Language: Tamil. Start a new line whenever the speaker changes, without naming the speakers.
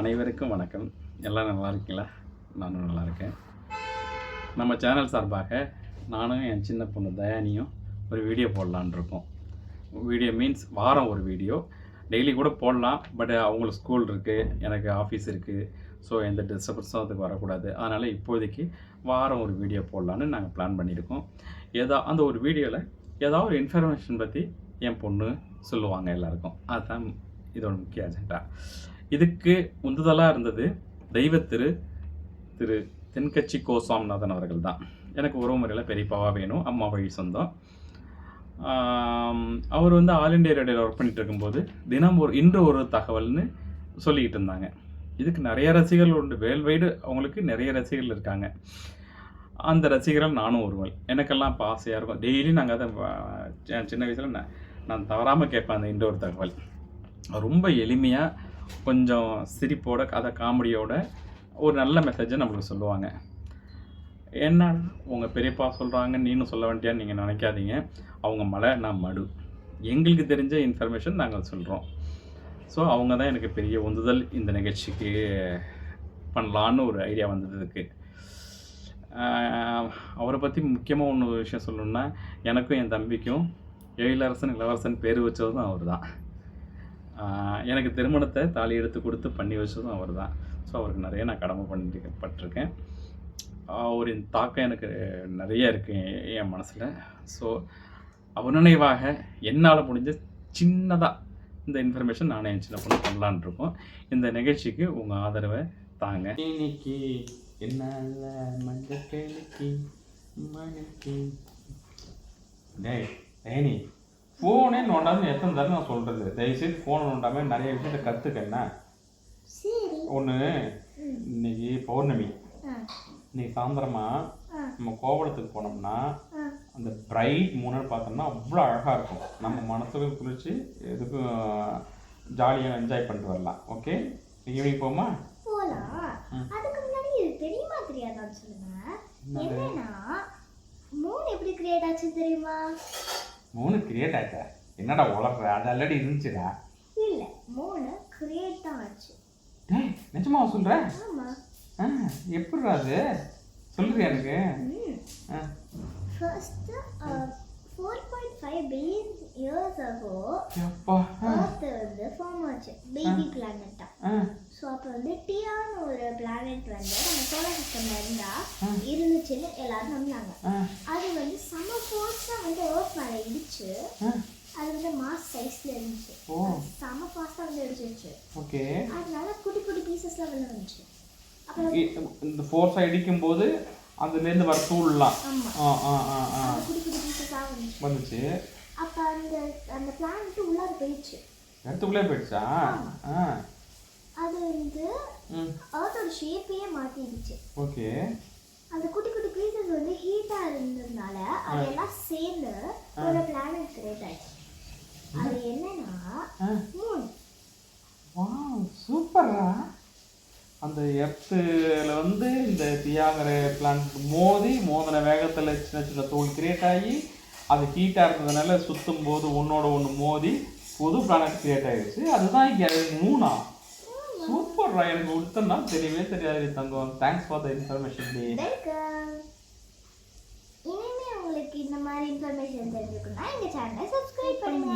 அனைவருக்கும் வணக்கம். எல்லாம் நல்லா இருக்கீங்களா? நானும் நல்லா இருக்கேன். நம்ம சேனல் சார்பாக நானும் என் சின்ன பொண்ணு தயானியும் ஒரு வீடியோ போடலான் இருக்கோம். வீடியோ மீன்ஸ் வாரம் ஒரு வீடியோ. டெய்லி கூட போடலாம். பட் அவங்களுக்கு ஸ்கூல் இருக்குது, எனக்கு ஆஃபீஸ் இருக்குது. ஸோ எந்த டிஸ்டர்பன்ஸும் அதுக்கு வரக்கூடாது. அதனால் இப்போதைக்கு வாரம் ஒரு வீடியோ போடலான்னு நாங்கள் பிளான் பண்ணியிருக்கோம். அந்த ஒரு வீடியோவில் ஏதாவது ஒரு இன்ஃபர்மேஷன் பற்றி என் பொண்ணு சொல்லுவாங்க எல்லாருக்கும். அதுதான் இதோட முக்கிய அஜெண்டா. இதுக்கு உந்துதலாக இருந்தது திரு தென்கட்சி கோசாமிநாதன் அவர்கள் தான். எனக்கு உறவு முறையில் பெரியப்பாவாக வேணும், அம்மா வழி சொந்தம். அவர் ஆல் இண்டியா ரேடியோவில் ஒர்க் பண்ணிகிட்டு இருக்கும்போது தினம் இன்று ஒரு தகவல்னு சொல்லிக்கிட்டு இருந்தாங்க. இதுக்கு நிறைய ரசிகர்கள் உண்டு. வேர்ல்டு அவங்களுக்கு நிறைய ரசிகர்கள் இருக்காங்க. அந்த ரசிகர்கள் நானும் ஒருவன். எனக்கெல்லாம் இப்போ ஆசையாக இருக்கும். டெய்லி நாங்கள் அதை சின்ன வயசில் நான் தவறாமல் கேட்பேன். அந்த இன்று ஒரு தகவல் ரொம்ப எளிமையாக, கொஞ்சம் சிரிப்போட, கதை காமெடியோட ஒரு நல்ல மெசேஜை நம்மளுக்கு சொல்லுவாங்க. என்ன உங்கள் பெரியப்பா சொல்கிறாங்க நீனும் சொல்ல வேண்டியான்னு நீங்கள் நினைக்காதீங்க. அவங்க மலை, நான் மடு. எங்களுக்கு தெரிஞ்ச இன்ஃபர்மேஷன் நாங்கள் சொல்கிறோம். ஸோ அவங்க தான் எனக்கு பெரிய உந்துதல் இந்த நிகழ்ச்சிக்கு பண்ணலான்னு ஒரு ஐடியா வந்ததுக்கு. அவரை பற்றி முக்கியமாக ஒன்று விஷயம் சொல்லணுன்னா, எனக்கும் என் தம்பிக்கும் எழிலரசன் இளவரசன் பேர் வச்சதும் அவர் தான். எனக்கு திருமணத்தை தாலி எடுத்து கொடுத்து பண்ணி வச்சதும் அவர் தான். ஸோ அவருக்கு நிறைய நான் கடமை பட்டிருக்கேன். அவரின் தாக்கம் எனக்கு நிறைய இருக்குது என் மனசில். ஸோ அவர் நினைவாக என்னால் முடிஞ்ச சின்னதாக இந்த இன்ஃபர்மேஷன் நானே என் சின்ன பொண்ணு பண்ணலான் இருக்கோம். இந்த நிகழ்ச்சிக்கு உங்கள் ஆதரவை தாங்க. இன்னைக்கு என்னால் மஞ்சள் ஃபோனே நோண்டாமல் எத்தனை தடவை நான் சொல்கிறது, தயவுசெய்து ஃபோனை நோண்டாமல் நிறைய விஷயத்தை கற்றுக்கண்ணா. ஒன்று, இன்னைக்கு பௌர்ணமி. இன்னைக்கு சாயந்தரமா நம்ம கோவளத்துக்கு போனோம்னா அந்த பிரைட் மூணு பார்த்தோம்னா அவ்வளோ அழகாக இருக்கும். நம்ம மனசுக்கு குளிச்சு எதுக்கும் ஜாலியாக என்ஜாய் பண்ணிட்டு வரலாம். ஓகே, ஈவினிங் போமா?
அதுக்கு முன்னாடி தெரியுமா தெரியாதான்னு சொல்லுங்க. என்னன்னா மூணு எப்படி கிரியேட் ஆச்சு தெரியுமா?
மூணு கிரியேட் ஆச்சா? என்னடா உலக, அது ஆல்ரெடி இருந்துச்சுடா.
இல்ல, மூணு கிரியேட் தான் ஆச்சு.
டேய், நிஜமா சொல்ற?
ஆமா.
எப்படிடா அது சொல்றியா எனக்கு?
First 4.5 billion years ago earth form ஆச்சு, பேபி பிளானட்டா. ஸோ அப்போ டியான்னு ஒரு பிளானட் நம்ம சோலார் சிஸ்டம்ல இருந்துச்சுன்னு எல்லாரும் நம்பினாங்க. அது சம ஃபோர்ஸா எர்த் மேல இடிச்சு, அது மாஸ் சைஸ்ல இருந்துச்சு. சம ஃபாஸ்டா இடிச்சிருச்சு. ஓகே, அதனால குட்டி குட்டி பீசஸ்லாம் வெளில வந்துச்சு.
அப்புறம் இந்த ஃபோர்ஸா இடிக்கும் போது அதுலேருந்து வர தூள்லாம்
குட்டி குட்டி பீசஸா
வந்துச்சு.
அப்ப அந்த பிளானட் உள்ளார போயிடுச்சு.
எடுத்துக்குள்ளே போயிடுச்சா?
அது எர்த்தோட ஷேப்பையே மாத்திடுச்சு.
ஓகே,
அந்த குட்டி குட்டி பீசஸ் ஹீட்டா இருந்ததுனால அதெல்லாம் சேர்ந்து ஒரு பிளானட் கிரியேட் ஆயிடுச்சு. அது என்னன்னா மூன்.
வாவ், சூப்பரா. அந்த எர்த்தில் இந்த தியாகிற பிளானட் மோதின வேகத்தில் சின்ன சின்ன தூள் கிரியேட் ஆகி அது ஹீட்டாக இருந்ததுனால சுற்றும் போது ஒன்றோட ஒன்று மோதி புது பிளானட் கிரியேட் ஆகிடுச்சு. அதுதான் இங்கே மூணா. சூப்பர்ரா, எனக்கு கொடுத்தனா தெரியவே தெரியாது தங்கம். Thanks for the information.
இனிமே உங்களுக்கு இந்த மாதிரி இன்ஃபர்மேஷன் தெரிஞ்சுக்கணும்னா எங்கள் சேனலை சப்ஸ்கிரைப் பண்ணுங்க.